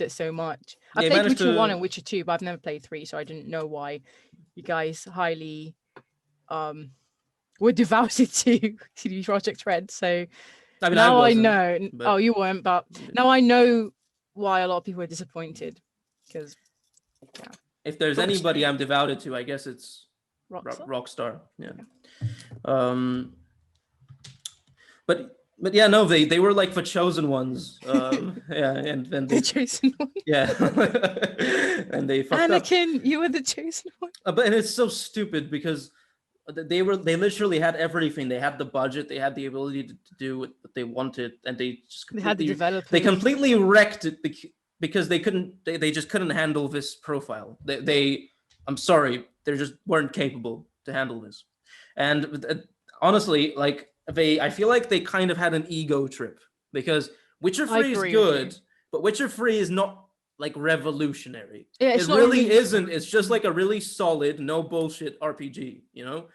it so much. I They played managed Witcher 1 to- and Witcher 2, but I've never played 3, so I didn't know why you guys highly were devoted to CD Projekt RED. So I mean, now I wasn't, know. but- Oh, you weren't, but now I know why a lot of people are disappointed. Because if there's Rockstar. anybody I'm devoted to, I guess it's Rockstar. Rockstar. Yeah. But yeah, no, they were like the chosen ones. Yeah, and then The chosen one. yeah, and they fucked up. Anakin, you were the chosen one. But and it's so stupid because they literally had everything. They had the budget, they had the ability to do what they wanted, and they just They had the developers. They completely wrecked it because they couldn't. They just couldn't handle this profile. I'm sorry, they just weren't capable to handle this. And honestly, like I feel like they kind of had an ego trip because Witcher 3 is good, but Witcher 3 is not like revolutionary. Yeah, it really isn't. It's just like a really solid, no bullshit RPG, you know,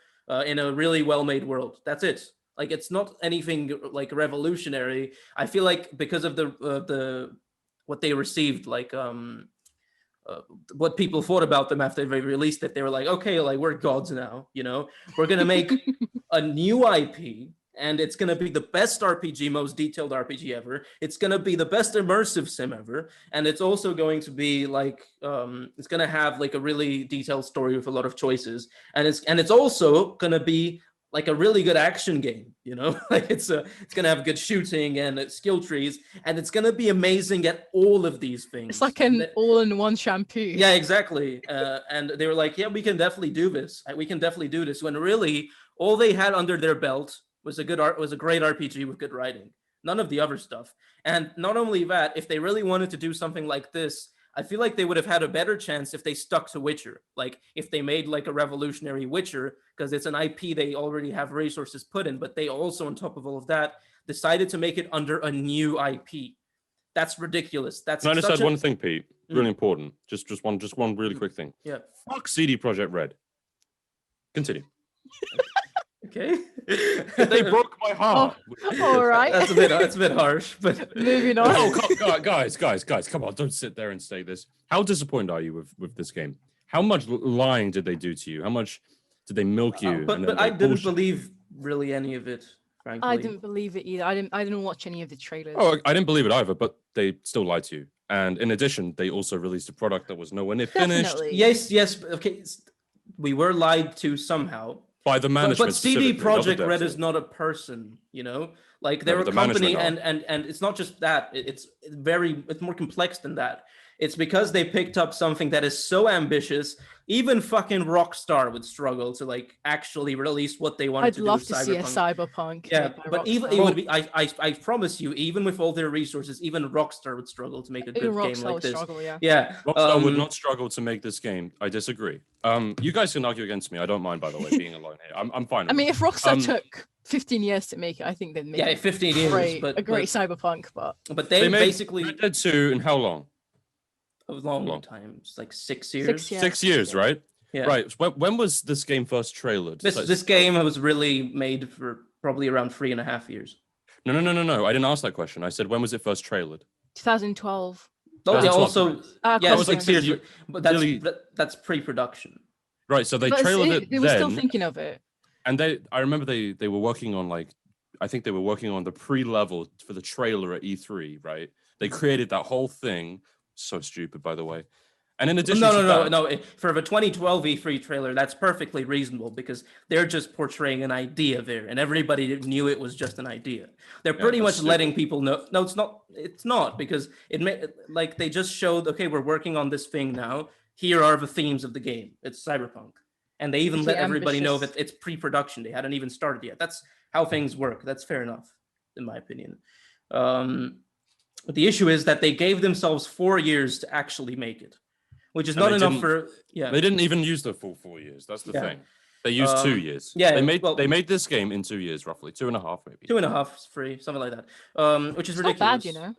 in a really well-made world. That's it. Like it's not anything like revolutionary. I feel like because of the what they received, like what people thought about them after they released it, they were like, okay, like we're gods now, you know, we're gonna make a new IP. And it's going to be the best RPG, most detailed RPG ever. It's going to be the best immersive sim ever. And it's also going to be like, it's going to have like a really detailed story with a lot of choices. And it's also going to be like a really good action game, you know, like it's going to have good shooting and skill trees. And it's going to be amazing at all of these things. It's like an all-in-one shampoo. Yeah, exactly. And they were like, yeah, we can definitely do this. We can definitely do this. When really all they had under their belt was a great RPG with good writing. None of the other stuff. And not only that, if they really wanted to do something like this, I feel like they would have had a better chance if they stuck to Witcher. Like if they made like a revolutionary Witcher, because it's an IP they already have resources put in, but they also, on top of all of that, decided to make it under a new IP. That's ridiculous. That's. Can I just add one thing, Pete? Really important. Just one really quick thing. Yeah. Fuck CD Projekt RED. Continue. Okay. They broke my heart. Oh, all right. That's a bit harsh, but moving on. Oh, guys, come on! Don't sit there and say this. How disappointed are you with this game? How much lying did they do to you? How much did they milk you? But I didn't believe really any of it. Frankly, I didn't believe it either. I didn't watch any of the trailers. Oh, I didn't believe it either. But they still lied to you. And in addition, they also released a product that was nowhere near finished. Definitely. Yes. Okay, we were lied to somehow. By the management. But CD Projekt RED is not a person, you know? Like they're a company and it's not just that. It's more complex than that. It's because they picked up something that is so ambitious, even fucking Rockstar would struggle to like actually release what they wanted to do with Cyberpunk. I'd love to see a Cyberpunk. Yeah, but even it would be I promise you, even with all their resources, even Rockstar would struggle to make a good game like this. Yeah. Rockstar would not struggle to make this game. I disagree. You guys can argue against me. I don't mind, by the way, being alone here. I'm fine. I mean, if Rockstar took 15 years to make it, I think they'd make 15 years, a great Cyberpunk. But they basically Red Dead 2 in how long? A long time. It's like 6 years. 6 years, right? Yeah. Right. When was this game first trailered? This game was really made for probably around 3.5 years. No. I didn't ask that question. I said, when was it first trailered? 2012. Oh, yeah, also, yeah, 6 years. But that's pre-production. Right. So they trailered it. They were still thinking of it. And I remember they were working on I think they were working on the pre-level for the trailer at E3, right? They created that whole thing. So stupid, by the way. And in addition no. For the 2012 E3 trailer, that's perfectly reasonable because they're just portraying an idea there, and everybody knew it was just an idea. They're pretty much letting people know. No, it's not. It's not because like they just showed. Okay, we're working on this thing now. Here are the themes of the game. It's Cyberpunk, and they even let everybody know that it's pre-production. They hadn't even started yet. That's how things work. That's fair enough, in my opinion. But the issue is that they gave themselves 4 years to actually make it, which is not enough for. Yeah, they didn't even use the full 4 years. That's the thing. They used 2 years. Yeah, they made this game in 2 years, roughly 2.5, maybe. 2.5 is free, something like that. Which is ridiculous. Not bad, you know.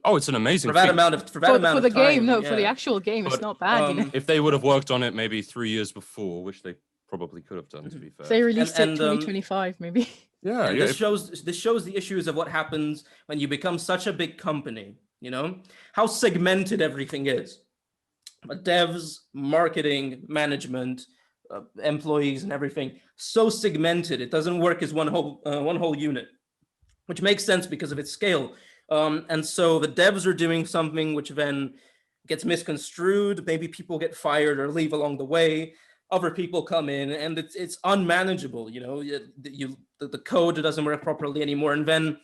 Oh, it's an amazing for that amount of for the game. No, for the actual game, it's not bad. You know? If they would have worked on it maybe 3 years before, which they probably could have done, to be fair. They released it 2025, maybe. Yeah, this shows the issues of what happens when you become such a big company you know, how segmented everything is. Devs, marketing, management, employees, and everything, so segmented. It doesn't work as one whole unit, which makes sense because of its scale. And so the devs are doing something which then gets misconstrued. Maybe people get fired or leave along the way. Other people come in, and it's unmanageable. You know, the code doesn't work properly anymore, and then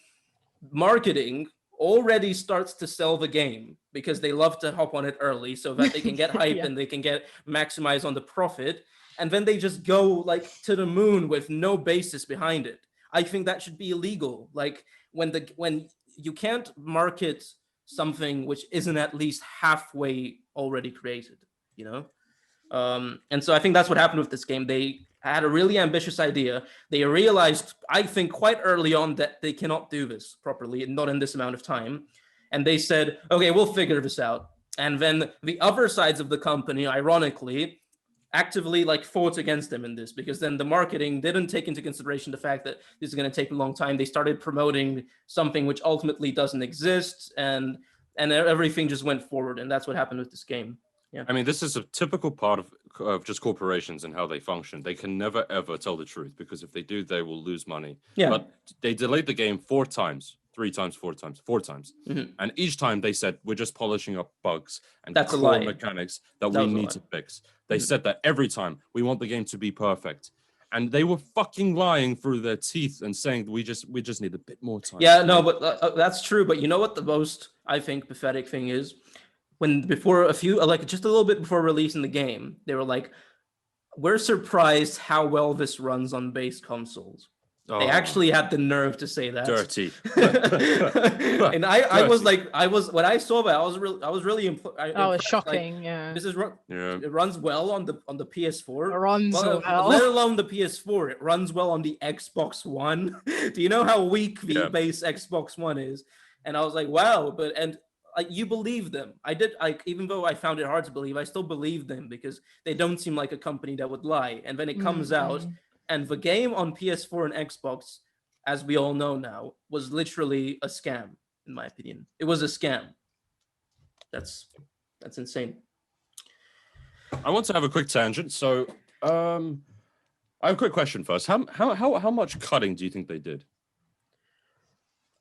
marketing already starts to sell the game because they love to hop on it early so that they can get hype Yeah. and they can get maximize on the profit, and then they just go like to the moon with no basis behind it. I think that should be illegal. Like when you can't market something which isn't at least halfway already created, you know. And so I think that's what happened with this game. They had a really ambitious idea. They realized, I think, quite early on that they cannot do this properly, not in this amount of time. And they said, okay, we'll figure this out. And then the other sides of the company, ironically, actively like fought against them in this, because then the marketing didn't take into consideration the fact that this is going to take a long time. They started promoting something which ultimately doesn't exist, and everything just went forward. And that's what happened with this game. Yeah. I mean, this is a typical part of just corporations and how they function. They can never, ever tell the truth, because if they do, they will lose money. Yeah. But they delayed the game 4 times, 3 times, 4 times, 4 times. Mhm. And each time they said, we're just polishing up bugs and That's a core lie. mechanics that That we was a need lie. to fix. They Mhm. said that every time. We want the game to be perfect. And they were fucking lying through their teeth and saying, we just need a bit more time. Yeah, no, but that's true. But you know what the most, I think, pathetic thing is? When before a few, like just a little bit before releasing the game, they were like, we're surprised how well this runs on base consoles. They Oh, actually had the nerve to say that. dirty. And I was like, when I saw that, I was really impressed. That was shocking. Yeah. This is Yeah. it runs well on the PS4. It runs Well, well. let alone the PS4. It runs well on the Xbox One. Do you know how weak the Yeah. base Xbox One is? And I was like, wow. Like, you believe them. I did. Even though I found it hard to believe, I still believe them because they don't seem like a company that would lie. And then it comes out, and the game on PS4 and Xbox, as we all know now, was literally a scam. In my opinion, it was a scam. That's insane. I want to have a quick tangent. So, I have a quick question first. How much cutting do you think they did?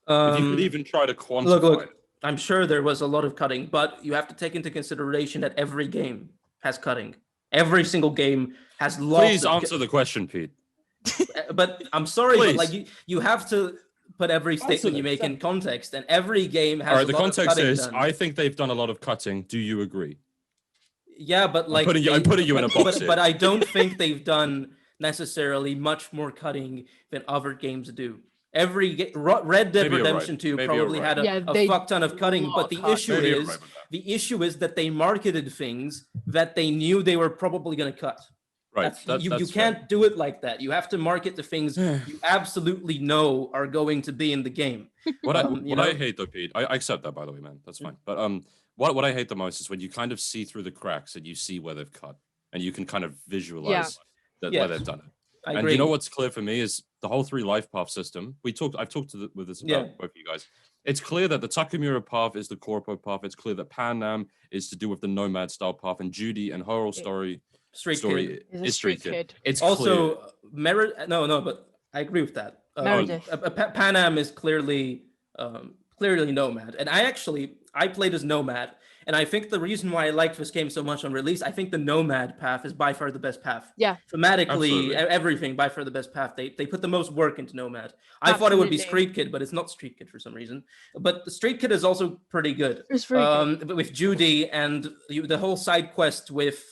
If you could even try to quantify Look, it. I'm sure there was a lot of cutting, but you have to take into consideration that every game has cutting. Every single game has lots. Please answer the question, Pete. But I'm sorry, but Please. like you have to put every statement you make in context, and every game has. All right, a the lot of context cutting is, done. I think they've done a lot of cutting. Do you agree? Yeah, but like I'm putting you in a box but here. I don't think they've done necessarily much more cutting than other games do. Red Dead Maybe you're Redemption right. 2 Maybe you're probably right. had Yeah, a they fuck ton of do a cutting, lot but of the cutting. issue Maybe you're is right with that. the issue is that they marketed things that they knew they were probably going to cut. Right. You That's can't do it like that. You have to market the things you absolutely know are going to be in the game. What you I know? hate though, Pete, I accept that, by the way, man. That's fine. But what I hate the most is when you kind of see through the cracks and you see where they've cut, and you can kind of visualize where Yes. they've done it. I And agree. you know what's clear for me is the whole 3 life path system. I've talked with this about Yeah. both of you guys. It's clear that the Takamura path is the corpo path. It's clear that Pan Am is to do with the nomad style path, and Judy and her whole story Street Kid. Is a is street kid. It's clear. Also, no, but I agree with that. Meredith. Pan Am is clearly Nomad, and I played as Nomad, and I think the reason why I liked this game so much on release, I think the Nomad path is by far the best path. Yeah. Thematically, Absolutely. everything by far the best path. They put the most work into Nomad. I thought it would be Absolutely. Street Kid, but it's not Street Kid for some reason. But the Street Kid is also pretty good. It's very good. But with Judy and the whole side quest with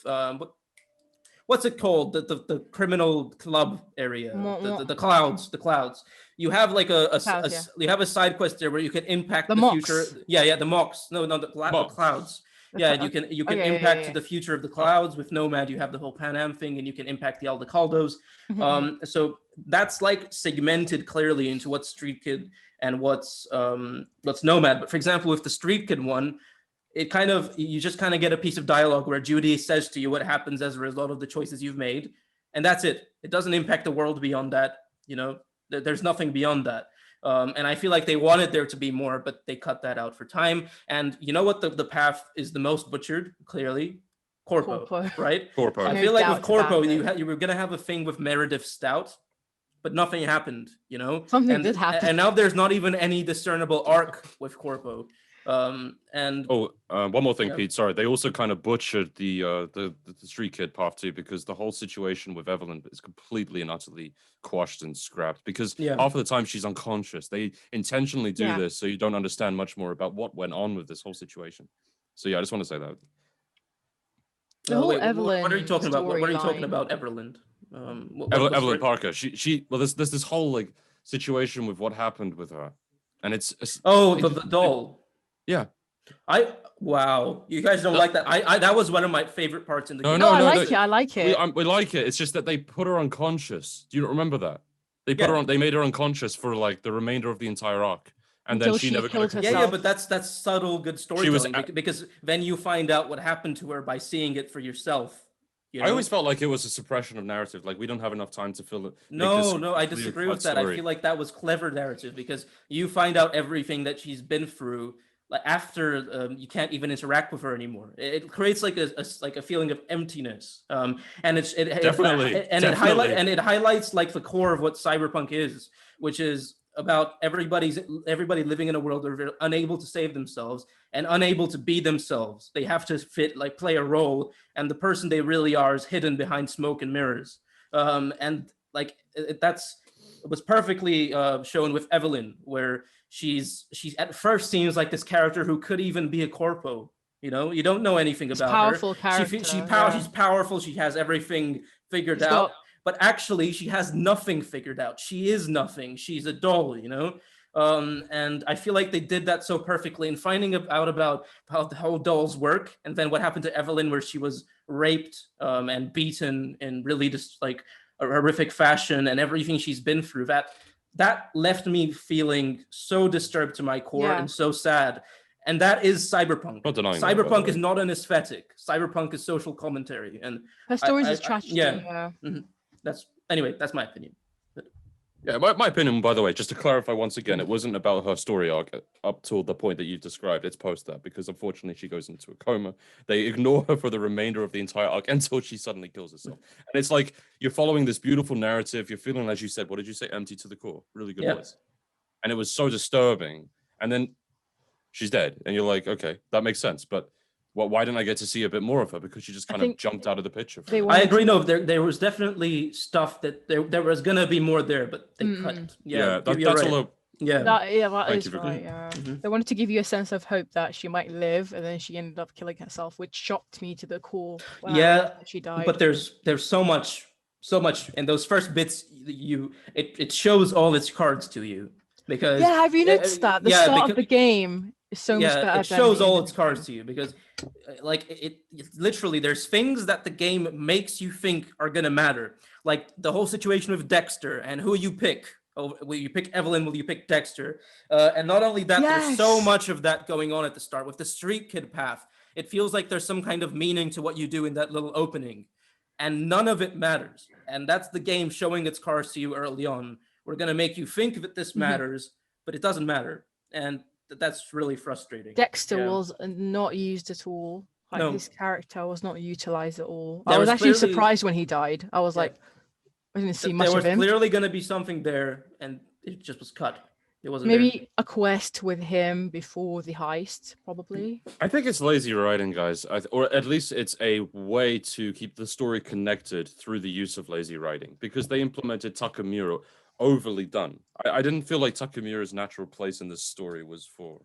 what's it called? The criminal club area, the clouds. You have like you have a side quest there where you can impact the mocks. future. Yeah, the mocks. No, the clouds. Yeah, you can impact the future of the clouds. With Nomad, you have the whole Pan Am thing, and you can impact the Aldecaldos. So that's like segmented clearly into what's Street Kid and what's Nomad. But for example, with the Street Kid one, you just kind of get a piece of dialogue where Judy says to you what happens as a result of the choices you've made, and that's it. It doesn't impact the world beyond that. You know, there's nothing beyond that. And I feel like they wanted there to be more, but they cut that out for time. And you know what the path is the most butchered? Clearly, Corpo, right? Corpo. I No feel like with doubt about Corpo, it. you were gonna have a thing with Meredith Stout, but nothing happened, you know. Something did happen. And now there's not even any discernible arc with Corpo. And one more thing, yeah. Pete. Sorry, they also kind of butchered the street kid path too, because the whole situation with Evelyn is completely and utterly quashed and scrapped. Because Yeah. half of the time she's unconscious. They intentionally do Yeah. this so you don't understand much more about what went on with this whole situation. So yeah, I just want to say that. The whole wait, Evelyn what are you talking about? What are you talking storyline. about, Everland? Evelyn Parker. Well, there's this whole like situation with what happened with her, and it's the doll. Yeah. Wow, you guys don't like that. I that was one of my favorite parts in the game. No, I like it. I like it. We like it. It's just that they put her unconscious. Do you remember that? They put her on. They made her unconscious for like the remainder of the entire arc, and Until then she never killed got herself. Yeah, but that's subtle, good storytelling was because then you find out what happened to her by seeing it for yourself. You know? I always felt like it was a suppression of narrative. Like we don't have enough time to fill it. No, I disagree with that. I feel like that was clever narrative because you find out everything that she's been through. Like after you can't even interact with her anymore. It creates like a feeling of emptiness. And it highlights like the core of what Cyberpunk is, which is about everybody living in a world where they're unable to save themselves and unable to be themselves. They have to play a role, and the person they really are is hidden behind smoke and mirrors. And like it was perfectly shown with Evelyn, where she's at first seems like this character who could even be a corpo. You know, you don't know anything about powerful her. Character, She's powerful. She has everything figured out. But actually, she has nothing figured out. She is nothing. She's a doll, you know? And I feel like they did that so perfectly. And finding out about how the whole dolls work, and then what happened to Evelyn, where she was raped and beaten in really just like a horrific fashion, and everything she's been through, that left me feeling so disturbed to my core and so sad. And that is Cyberpunk. Not denying Cyberpunk is not an aesthetic. Cyberpunk is social commentary. And her stories is tragedy. Yeah. Mm-hmm. That's my opinion. Yeah, my opinion, by the way, just to clarify once again, it wasn't about her story arc up till the point that you've described. It's post that, because unfortunately she goes into a coma. They ignore her for the remainder of the entire arc until she suddenly kills herself. And it's like you're following this beautiful narrative. You're feeling, as you said, what did you say? Empty to the core. Really good voice. And it was so disturbing. And then she's dead. And you're like, okay, that makes sense. But why didn't I get to see a bit more of her? Because she just kind of jumped out of the picture. I agree. No, there was definitely stuff that there was gonna be more there, but they cut. Yeah, that's right. all. That is you right. Yeah. They wanted to give you a sense of hope that she might live, and then she ended up killing herself, which shocked me to the core. She died. But there's so much, and those first bits, it shows all its cards to you because have you noticed that the start of the game is so much better? It shows all its cards to you because like it literally there's things that the game makes you think are gonna matter, like the whole situation with Dexter and who you pick. Will you pick Evelyn? Will you pick Dexter? And not only that, there's so much of that going on at the start with the street kid path. It feels like there's some kind of meaning to what you do in that little opening, and none of it matters. And that's the game showing its cards to you early on. We're gonna make you think that this matters, but it doesn't matter, and that's really frustrating. Dexter was not used at all. Like his character was not utilized at all. I was actually surprised when he died. I was like, I didn't see much of him. There was clearly going to be something there, and it just was cut. It wasn't maybe a quest with him before the heist, probably. I think it's lazy writing, guys, or at least it's a way to keep the story connected through the use of lazy writing, because they implemented Takamura overly done. I didn't feel like Takamura's natural place in this story was for.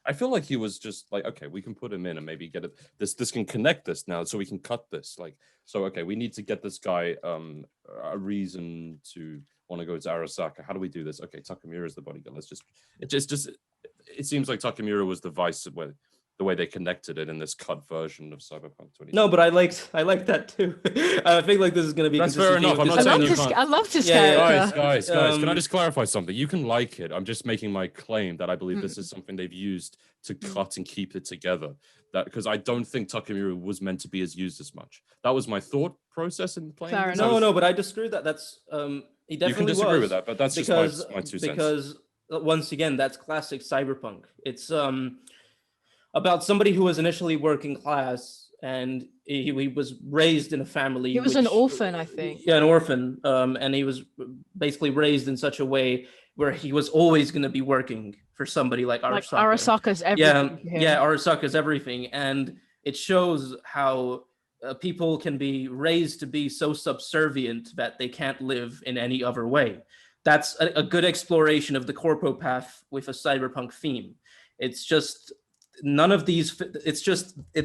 I feel like he was just like, okay, we can put him in and maybe get it. This can connect this now, so we can cut this. Like, so okay, we need to get this guy a reason to want to go to Arasaka. How do we do this? Okay, Takamura is the bodyguard. It seems like Takamura was the vice where the way they connected it in this cut version of Cyberpunk 20. No, but I liked that too. I think like this is going to be. That's fair enough. I'm not saying you can't. I love this character. Guys, can I just clarify something? You can like it. I'm just making my claim that I believe this is something they've used to cut and keep it together. That because I don't think Takamura was meant to be as used as much. That was my thought process in playing. No, but I disagree with that. That's he definitely you can disagree with that, but that's just my 2 cents. Because once again, that's classic cyberpunk. It's about somebody who was initially working class, and he was raised in a family. He was an orphan, I think. Yeah, an orphan. And he was basically raised in such a way where he was always going to be working for somebody like Arasaka. Like Arasaka's everything. Yeah, Arasaka's everything, and it shows how people can be raised to be so subservient that they can't live in any other way. That's a good exploration of the corpopath with a cyberpunk theme. It's just none of these. It's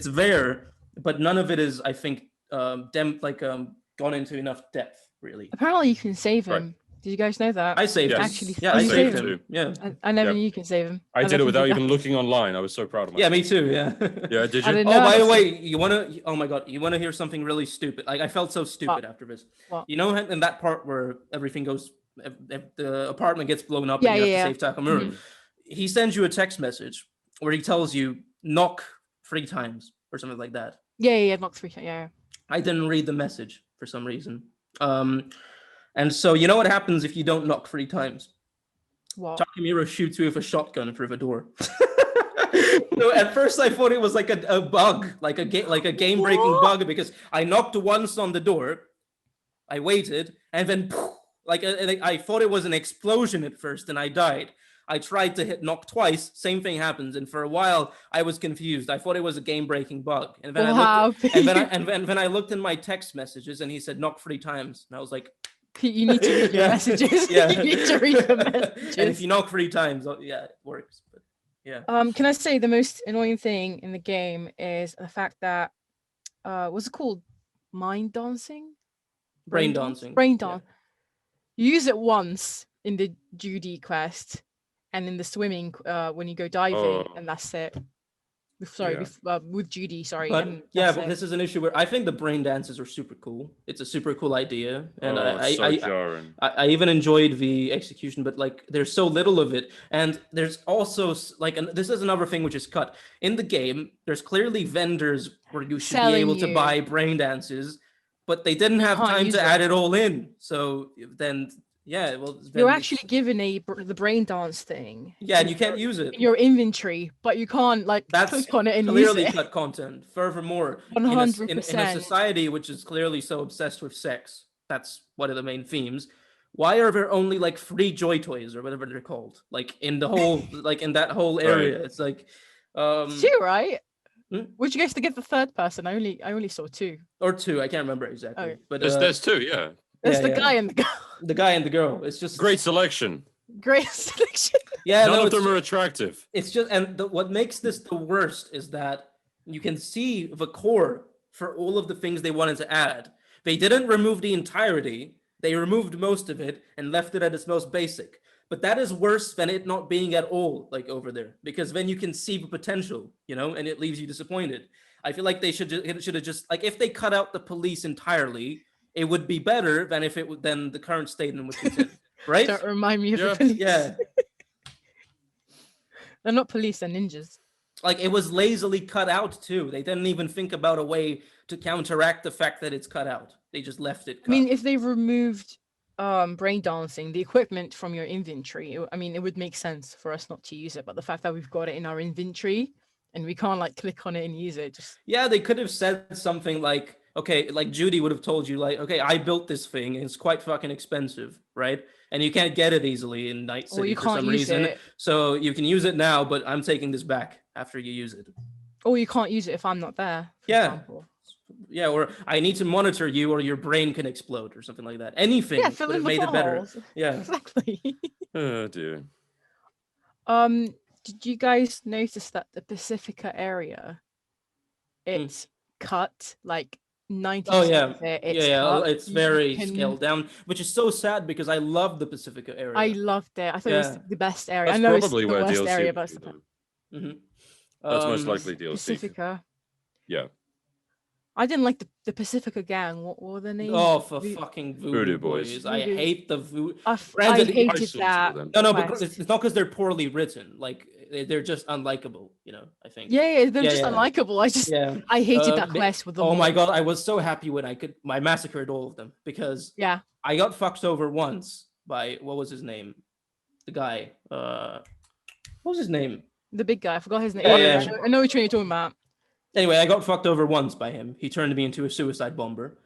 there, but none of it is, I think, gone into enough depth, really. Apparently, you can save him. Right. Did you guys know that? I saved him. Actually, Yeah, oh, I you saved saved him. Yeah. I never Yeah. knew you can save him. I did never it without did even that. looking online. I was so proud of Yeah, myself. me too. Yeah. Yeah, did I you? didn't Oh, know. by the way, oh my God, you wanna hear something really stupid? Like, I felt so stupid after this. What? You know, in that part where everything goes, if the apartment gets blown up Yeah, and you yeah, have to save Takamura, Mhm. he sends you a text message where he tells you knock 3 times or something like that. Yeah, knock 3 times. Yeah. I didn't read the message for some reason. And so you know what happens if you don't knock 3 times? What? Takamura shoots you with a shotgun through the door. So at first I thought it was like a bug, like a game breaking bug, because I knocked once on the door, I waited, and then I thought it was an explosion at first, and I died. I tried to knock twice, same thing happens, and for a while I was confused. I thought it was a game breaking bug, and then I looked in my text messages, and he said knock 3 times, and I was like, You need to read your Yeah. messages. Yeah. You need to read the messages. And if you knock 3 times, yeah, it works. But yeah. Can I say the most annoying thing in the game is the fact that what's it called? Mind dancing? Brain dancing. Brain Yeah. dance. You use it once in the Judy quest and in the swimming when you go diving, Oh. and that's it. Sorry, Yeah. with Judy, sorry. But and yeah, that's but it. this is an issue where I think the brain dances are super cool. It's a super cool idea, and Oh, so jarring. I even enjoyed the execution, but like there's so little of it, and there's also and this is another thing which is cut in the game. There's clearly vendors where you should Selling be able to you. buy brain dances, but they didn't have can't time use to it. add it all in. So then, yeah, well, then You're it's- actually given the brain dance thing. yeah, and you can't use it. in your inventory, but you can't That's click on it and use clearly it. cut content. Furthermore, 100%. in a society which is clearly so obsessed with sex, that's one of the main themes. Why are there only like 3 joy toys or whatever they're called? Like in the whole, like in that whole area, it's like, It's 2, right? Hmm? Would you guys to get the third person? I only saw 2. or 2, I can't remember exactly. Oh. But There's 2, yeah. There's Yeah, the yeah. guy and the girl. the guy and the girl. It's just Great selection. Great selection. Yeah, None no, of it's, them are attractive. it's just, and what makes this the worst is that you can see the core for all of the things they wanted to add. They didn't remove the entirety. They removed most of it and left it at its most basic. But that is worse than it not being at all like over there, because then you can see the potential, you know, and it leaves you disappointed. I feel like they should have just like, if they cut out the police entirely, it would be better than if it would than the current state in which it's in, right? Don't remind me of Yeah. the police. Yeah, They're not police, they're ninjas. like it was lazily cut out too. They didn't even think about a way to counteract the fact that it's cut out. They just left it cut. I mean, if they removed brain dancing, the equipment from your inventory, it would make sense for us not to use it. But the fact that we've got it in our inventory and we can't like click on it and use it, just Yeah, they could have said something like, okay, like Judy would have told you, like, okay, I built this thing and it's quite fucking expensive, right? And you can't get it easily in Night City or you for can't some use reason. it, So you can use it now, but I'm taking this back after you use it. or you can't use it if I'm not there. For Yeah. example. Yeah, or I need to monitor you or your brain can explode or something like that. Anything Yeah, would fill in have the made it better. potholes. Yeah. Exactly. Oh dear. Did you guys notice that the Pacifica area, it's cut like 90% Oh yeah. of it, it's Yeah, cut. it's You very can- scaled down, which is so sad because I love the Pacifica area. I loved it. I thought it was Yeah. the best area. That's I know it's probably the where worst DLC area, will but be, it's the though. Mhm. That's most Um, likely DLC. Pacifica. Yeah. I didn't like the Pacifica gang. What were the names? Oh, for Vo- fucking Voodoo Voodoo Boys. Boys. I Voodoo. hate the Voodoo. I Granted, I hated saw that. them. No, but quest. it's not because they're poorly written. Like they're just unlikable, you know, I think. Yeah, they're Yeah, just yeah. unlikable. Yeah. I hated that they- quest with the Oh my mods. god, I was so happy when I massacred all of them because Yeah. I got fucked over once by what was his name? the guy. What was his name? The big guy. I forgot his name. Yeah. I know which one you're talking about. Anyway, I got fucked over once by him. He turned me into a suicide bomber.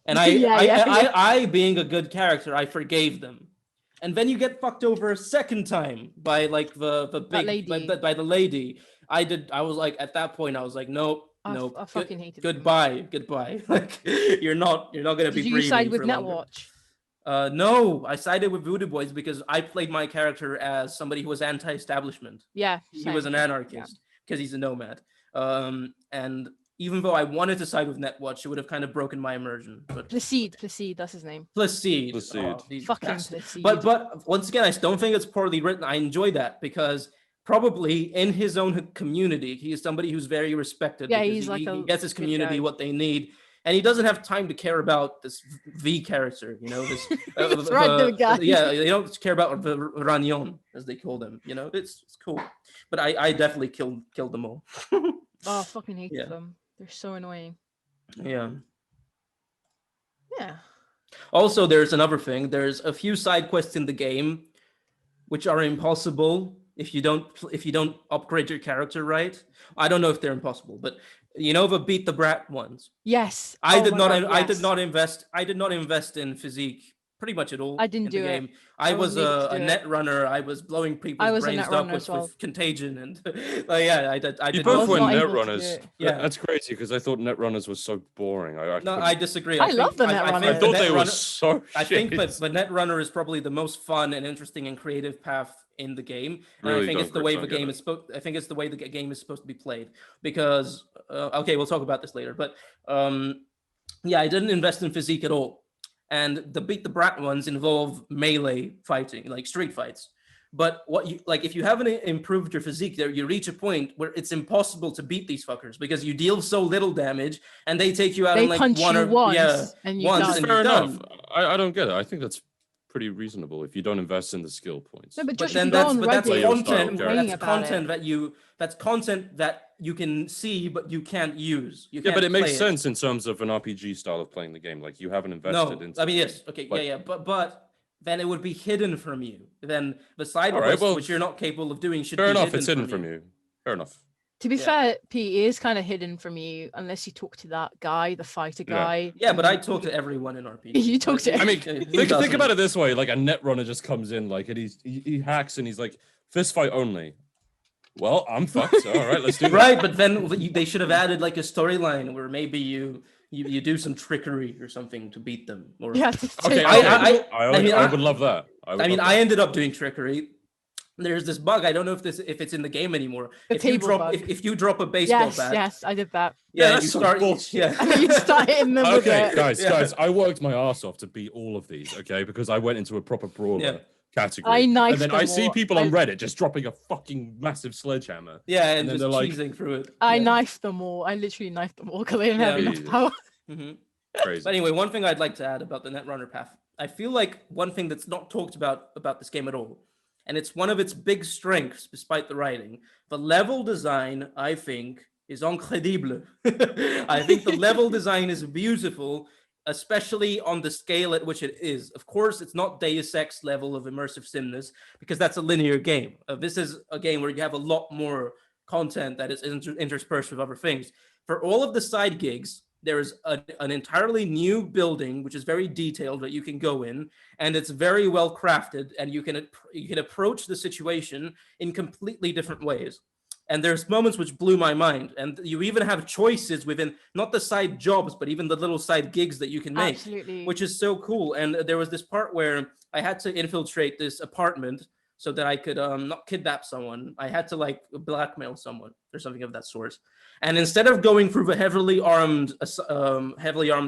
And Yeah. I, being a good character, I forgave them. And then you get fucked over a second time by like the big lady. by the lady. I was like, at that point, I was like, nope. I fucking hated them. Goodbye. Like you're not gonna be. Did you side with Netwatch? No, I sided with Voodoo Boys because I played my character as somebody who was anti-establishment. Yeah, he was an anarchist because he's a nomad. And even though I wanted to side with Netwatch, it would have kind of broken my immersion. But Placide, that's his name. Placide. Fucking Placide. But once again, I don't think it's poorly written. I enjoy that because probably in his own community, he is somebody who's very respected. Yeah, because he's like he gets his community what they need. And he doesn't have time to care about this V character, you know. This the guy. Yeah, they don't care about the Ragnon, as they call them. You know, it's cool. But I definitely killed them all. Oh, I fucking hate them. They're so annoying. Yeah. Yeah. Also, there's another thing. There's a few side quests in the game which are impossible if you don't upgrade your character right. I don't know if they're impossible, but you know the beat the brat ones. Yes. I did not invest in physique pretty much at all. I didn't in do the it. game. I was a net runner. I was blowing people's brains up with contagion and yeah, I did. You both were net runners. Yeah, that's crazy because I thought net runners was so boring. I disagree. I love the net runner. I thought they were so shit. I think the net runner is probably the most fun and interesting and creative path in the game. And really I think it's the way the game is supposed. I think it's the way the game is supposed to be played. Because okay, we'll talk about this later. But yeah, I didn't invest in physique at all. And the beat the brat ones involve melee fighting, like street fights. But what you like, if you haven't improved your physique, there you reach a point where it's impossible to beat these fuckers because you deal so little damage and they take you out in like one or once, and fair enough. I don't get it. I think that's pretty reasonable if you don't invest in the skill points. No, but that's content that you can see but you can't use. But it makes sense in terms of an RPG style of playing the game. Like you haven't invested into. I mean, yes, okay, but then it would be hidden from you. Then the side quests, which you're not capable of doing, should be hidden. Fair enough, it's hidden from you. Fair enough. To be fair, Pete, it is kind of hidden from you unless you talk to that guy, the fighter guy. Yeah, but I talk to everyone in RPG. You talk to. I mean, think about it this way: like a net runner just comes in, like, and he hacks, and he's like, "Fist fight only." Well, I'm fucked. All right, let's do that. Right, but then they should have added like a storyline where maybe you do some trickery or something to beat them. Or okay, I would love that. I ended up doing trickery. There's this bug. I don't know if it's in the game anymore. If you drop a baseball bat. Yes, I did that. Yeah, you start. Yeah, you start hitting them. Okay, guys, I worked my ass off to beat all of these. Okay, because I went into a proper brawler category. And then I see people on Reddit just dropping a fucking massive sledgehammer. Yeah, and just cheesing through it. I knifed them all. I literally knifed them all because they didn't have enough power. Crazy. But anyway, one thing I'd like to add about the Netrunner path. I feel like one thing that's not talked about this game at all, and it's one of its big strengths despite the writing, the level design, I think, is incredible. I think the level design is beautiful, especially on the scale at which it is. Of course, it's not Deus Ex level of immersive simness because that's a linear game. This is a game where you have a lot more content that is interspersed with other things. For all of the side gigs, there is an entirely new building, which is very detailed that you can go in, and it's very well crafted, and you can approach the situation in completely different ways. And there's moments which blew my mind, and you even have choices within not the side jobs, but even the little side gigs that you can make, which is so cool. And there was this part where I had to infiltrate this apartment so that I could not kidnap someone. I had to like blackmail someone or something of that sort. And instead of going through the heavily armed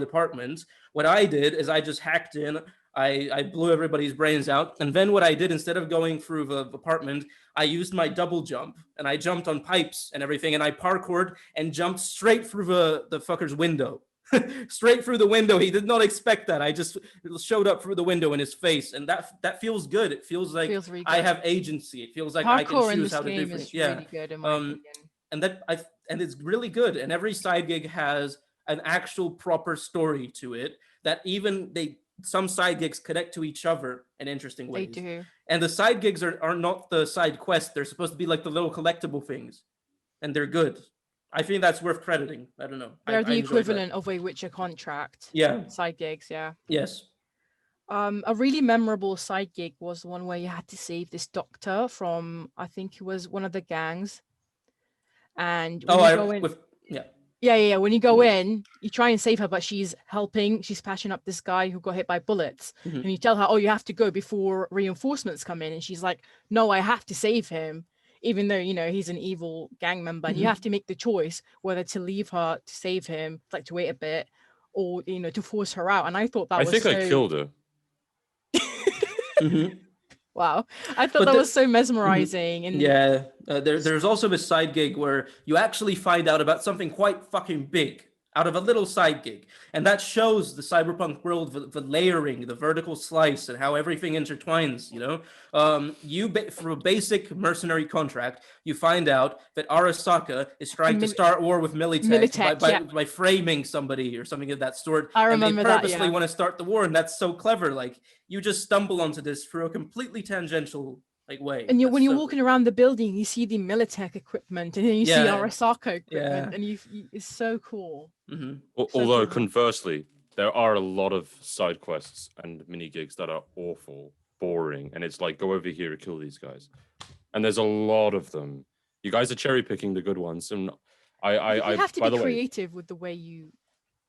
apartment, what I did is I just hacked in. I blew everybody's brains out. And then what I did, instead of going through the apartment, I used my double jump and I jumped on pipes and everything. And I parkoured and jumped straight through the fucker's window. Straight through the window. He did not expect that. I just showed up through the window in his face. And that feels good. It feels like really I have agency. It feels like I can choose how to do things. Yeah. Really good in my opinion. And it's really good. And every side gig has an actual proper story to it that even some side gigs connect to each other in interesting ways. They do. And the side gigs are not the side quests. They're supposed to be like the little collectible things, and they're good. I think that's worth crediting. I don't know. They're the I enjoyed that. equivalent of a Witcher contract. Yeah. Side gigs, yeah. Yes. A really memorable side gig was the one where you had to save this doctor from, I think it was one of the gangs. And when you go in, yeah. When you go in, you try and save her, but she's patching up this guy who got hit by bullets. Mhm. And you tell her, oh, you have to go before reinforcements come in. And she's like, no, I have to save him, even though, he's an evil gang member. And you have to make the choice whether to leave her to save him, like to wait a bit, or, to force her out. And I thought that I think I killed her. Mhm. Wow. I thought that was so mesmerizing. And yeah, there's also this side gig where you actually find out about something quite fucking big out of a little side gig. And that shows the cyberpunk world, the layering, the vertical slice, and how everything intertwines, through a basic mercenary contract, you find out that Arasaka is trying to start war with Militech by framing somebody or something of that sort. I remember and they purposely that, yeah. want to start the war, and that's so clever. Like, you just stumble onto this through a completely tangential way. And when you're walking around the building, you see the Militech equipment, and then you see Arasaka equipment, and it's so cool. Mm-hmm. Although conversely, there are a lot of side quests and mini gigs that are awful, boring, and it's like, go over here to kill these guys. And there's a lot of them. You guys are cherry picking the good ones, and you have to be creative with the way you.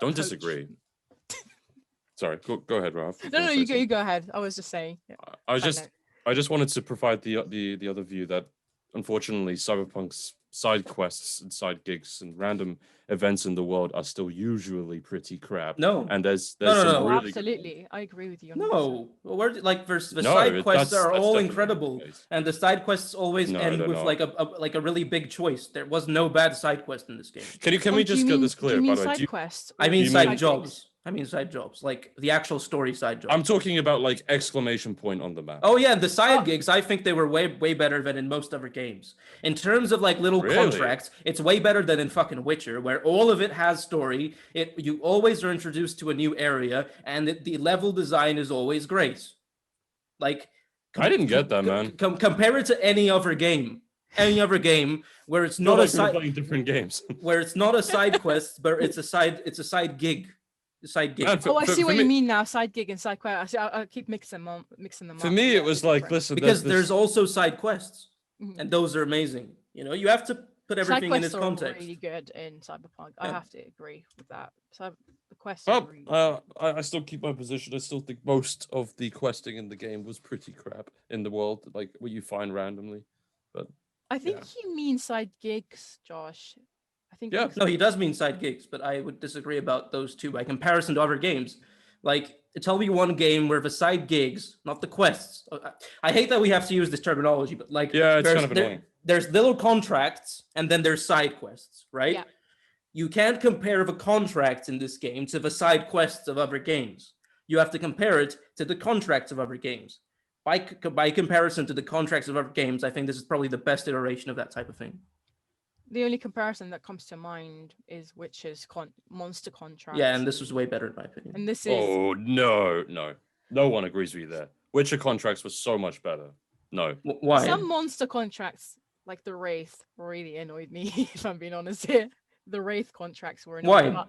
Don't disagree. Sorry, go ahead, Ralph. No, you go ahead. I was just saying. Yeah. I just wanted to provide the other view that unfortunately Cyberpunk's side quests and side gigs and random events in the world are still usually pretty crap. No. And there's no. really Absolutely. I agree with you. No. The side quests are all incredible. And the side quests always end with like a really big choice. There was no bad side quest in this game. Can we just get this clear, by the way? Side quests? I mean side jobs. I mean side jobs, like the actual story side jobs. I'm talking about like exclamation point on the map. Oh yeah, the side gigs, I think they were way better than in most other games. In terms of like little contracts, it's way better than in fucking Witcher, where all of it has story. You always are introduced to a new area, and the level design is always great. Like, I didn't get that, man. Compare it to any other game. Any other game where it's not a side playing different games. Where it's not a side quest, but it's a side gig. Side gig. I see what you mean now. Side gig and side quest. I keep mixing them up. For me, it was like, listen, because there's also side quests, and those are amazing. You have to put everything in its context. Are really good in Cyberpunk. I have to agree with that. So the quests. I still keep my position. I still think most of the questing in the game was pretty crap in the world, like what you find randomly. But I think you mean side gigs, Josh. I think no, he does mean side gigs, but I would disagree about those two by comparison to other games. Like, tell me one game where the side gigs, not the quests. I hate that we have to use this terminology, but like, it's kind of annoying. There's little contracts, and then there's side quests, right? Yeah. You can't compare the contracts in this game to the side quests of other games. You have to compare it to the contracts of other games. By comparison to the contracts of other games, I think this is probably the best iteration of that type of thing. The only comparison that comes to mind is Witcher's monster contract. Yeah, and this was way better in my opinion. And this is. Oh no one agrees with you there. Witcher contracts was so much better. No. Why? Some monster contracts, like the Wraith, really annoyed me. If I'm being honest here, the Wraith contracts were annoying. Why?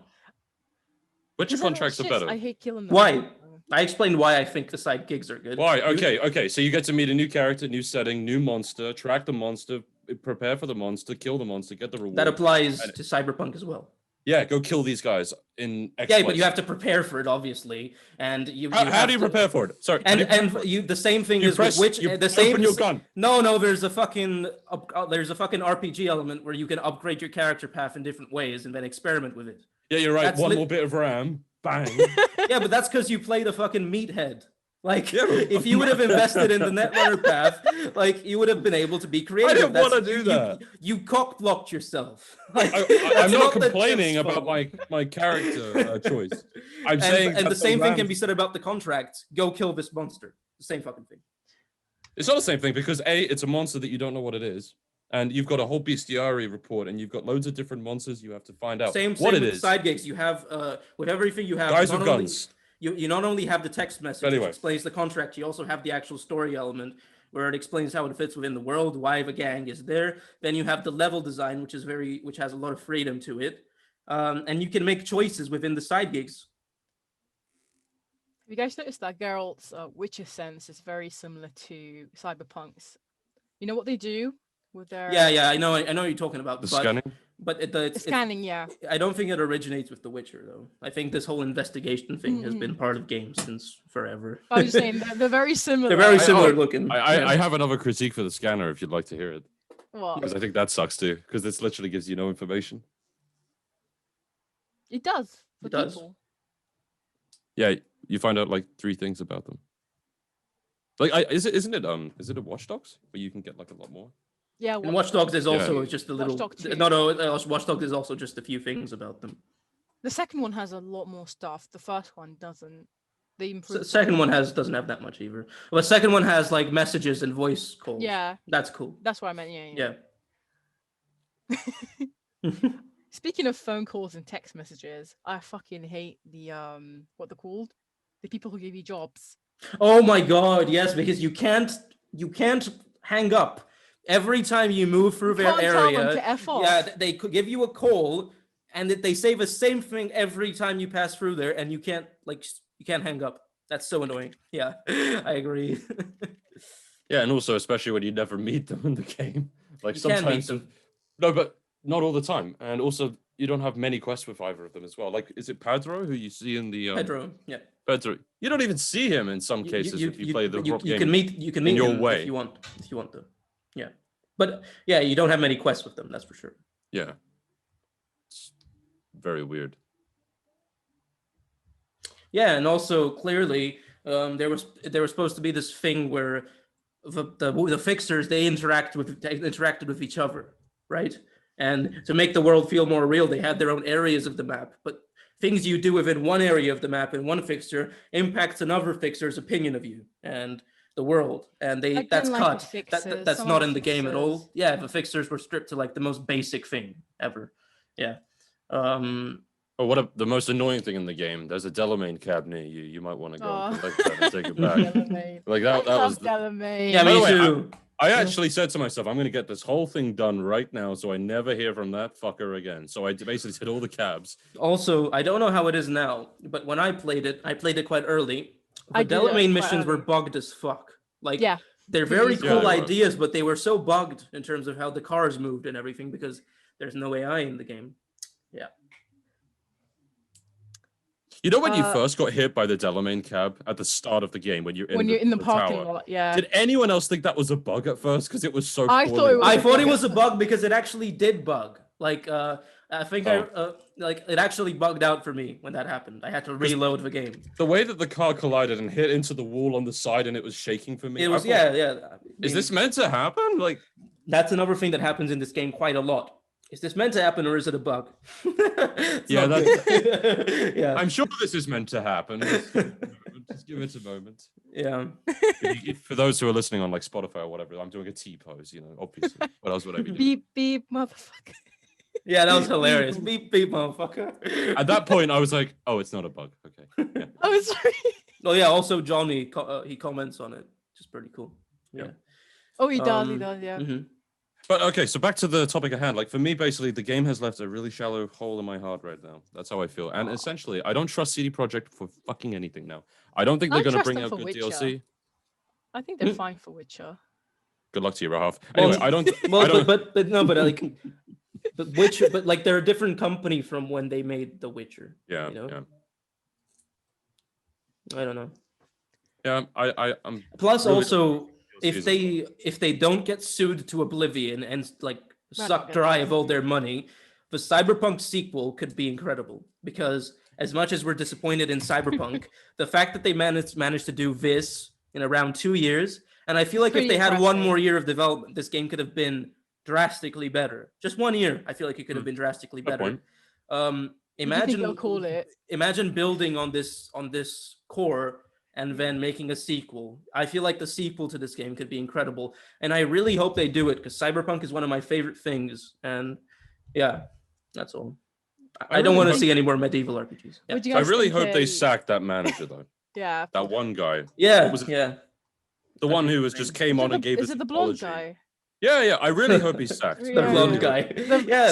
Witcher contracts are better. I hate killing them. Why? I explained why I think the side gigs are good. Why? Okay. So you get to meet a new character, new setting, new monster, track the monster, prepare for the monster, kill the monster, get the reward. That applies to Cyberpunk as well. Yeah, go kill these guys in X. Yeah, but you have to prepare for it, obviously, and how do you prepare for it? Sorry, the same thing is with which the same. Open your gun. No, there's a fucking RPG element where you can upgrade your character path in different ways and then experiment with it. Yeah, you're right. That's one more bit of RAM, bang. Yeah, but that's because you played a fucking meathead. Like, if you would have invested in the Netrunner path, like, you would have been able to be creative. I didn't want to do that. You cock-blocked yourself. Like, I'm not complaining about my character choice. I'm saying... And the same thing can be said about the contract. Go kill this monster. The same fucking thing. It's not the same thing because, A, it's a monster that you don't know what it is. And you've got a whole bestiary report, and you've got loads of different monsters you have to find out what it is. Side gigs. You have, with everything you have... Guys with guns. You not only have the text message which explains the contract, you also have the actual story element. where it explains how it fits within the world, why the gang is there. Then you have the level design, which has a lot of freedom to it, and you can make choices within the side gigs. Have you guys noticed that Geralt's Witcher sense is very similar to Cyberpunk's? You know what they do with their... Yeah, I know what you're talking about. The scanning? But it's scanning, yeah. I don't think it originates with The Witcher, though. I think this whole investigation thing has been part of games since forever. I was just saying, they're very similar. They're very similar looking. I have another critique for the scanner if you'd like to hear it. What? Because I think that sucks too, because this literally gives you no information. It does. For people. Yeah, you find out like 3 things about them. Like, isn't it a Watch Dogs where you can get like a lot more? Yeah, and Watch Dogs is also just a little. Watch Dogs is also just a few things about them. The second one has a lot more stuff. The first one doesn't. They improved. The second one doesn't have that much either. Well, the second one has like messages and voice calls. Yeah, that's cool. That's what I meant. Yeah. Speaking of phone calls and text messages, I fucking hate the what they're called, the people who give you jobs. Oh my god, yes, because you can't hang up. Every time you move through their area, they could give you a call, and they say the same thing every time you pass through there, and you can't hang up. That's so annoying. Yeah, I agree. Yeah, and also especially when you never meet them in the game. Like you sometimes, no, but not all the time. And also, you don't have many quests with either of them as well. Like, is it Pedro who you see in the Pedro? Yeah, Pedro. You don't even see him in some cases if you play the game. You can meet in your him way if you want to. Yeah, but yeah, you don't have many quests with them. That's for sure. Yeah, it's very weird. Yeah, and also clearly, there was supposed to be this thing where the fixers they interacted with each other, right? And to make the world feel more real, they had their own areas of the map. But things you do within one area of the map in one fixer impacts another fixer's opinion of you and the world, and that's cut. That's not in the game at all. Yeah, the fixers were stripped to like the most basic thing ever. Yeah. The most annoying thing in the game. There's a Delamain cab near you. You might want to go collect that and take it back. Like that was Delamain. Yeah, me too. I actually said to myself, I'm going to get this whole thing done right now so I never hear from that fucker again. So I basically hit all the cabs. Also, I don't know how it is now, but when I played it quite early. The Delamain missions were bugged as fuck. Like, they're very cool ideas, but they were so bugged in terms of how the cars moved and everything because there's no AI in the game. Yeah. You know when you first got hit by the Delamain cab at the start of the game when you're in the parking tower, lot? Yeah. Did anyone else think that was a bug at first? Because it was so. I thought it was a bug because it actually did bug. Like I think it actually bugged out for me when that happened. I had to reload the game. The way that the car collided and hit into the wall on the side and it was shaking for me. It was Is this meant to happen? Like that's another thing that happens in this game quite a lot. Is this meant to happen or is it a bug? Yeah, I'm sure this is meant to happen. Just give it a moment. Yeah. For those who are listening on like Spotify or whatever, I'm doing a T pose, obviously. What else would I be doing? Beep, beep, motherfucker. Yeah, that was hilarious. Beep, beep, motherfucker. At that point, I was like, oh, it's not a bug. Okay. Yeah. Oh, sorry. Oh, yeah. Also, Johnny, he comments on it, which is pretty cool. Yeah. Oh, he does, yeah. Mm-hmm. But okay, so back to the topic at hand. Like for me, basically, the game has left a really shallow hole in my heart right now. That's how I feel. And essentially, I don't trust CD Projekt for fucking anything now. I don't think they're going to bring out good Witcher. DLC. I think they're fine for Witcher. Good luck to you, Rahaf. Anyway, I don't. But Witcher, but like they're a different company from when they made The Witcher. Yeah. Yeah. I don't know. Yeah, I'm. Plus, really also, if they don't get sued to oblivion and like suck dry of all their money, the Cyberpunk sequel could be incredible. Because as much as we're disappointed in Cyberpunk, the fact that they managed to do this in around 2 years, and I feel like if they had one more year of development, this game could have been drastically better. Just 1 year, I feel like it could have been drastically better. Imagine building on this core and then making a sequel. I feel like the sequel to this game could be incredible, and I really hope they do it because Cyberpunk is one of my favorite things. And yeah, that's all. I don't want to see any more medieval RPGs. Yeah. I really hope they sack that manager though. Yeah. That one guy. Yeah. The one who just came on and gave us. Is it the blonde guy? Yeah. I really hope he's sacked. The blonde guy.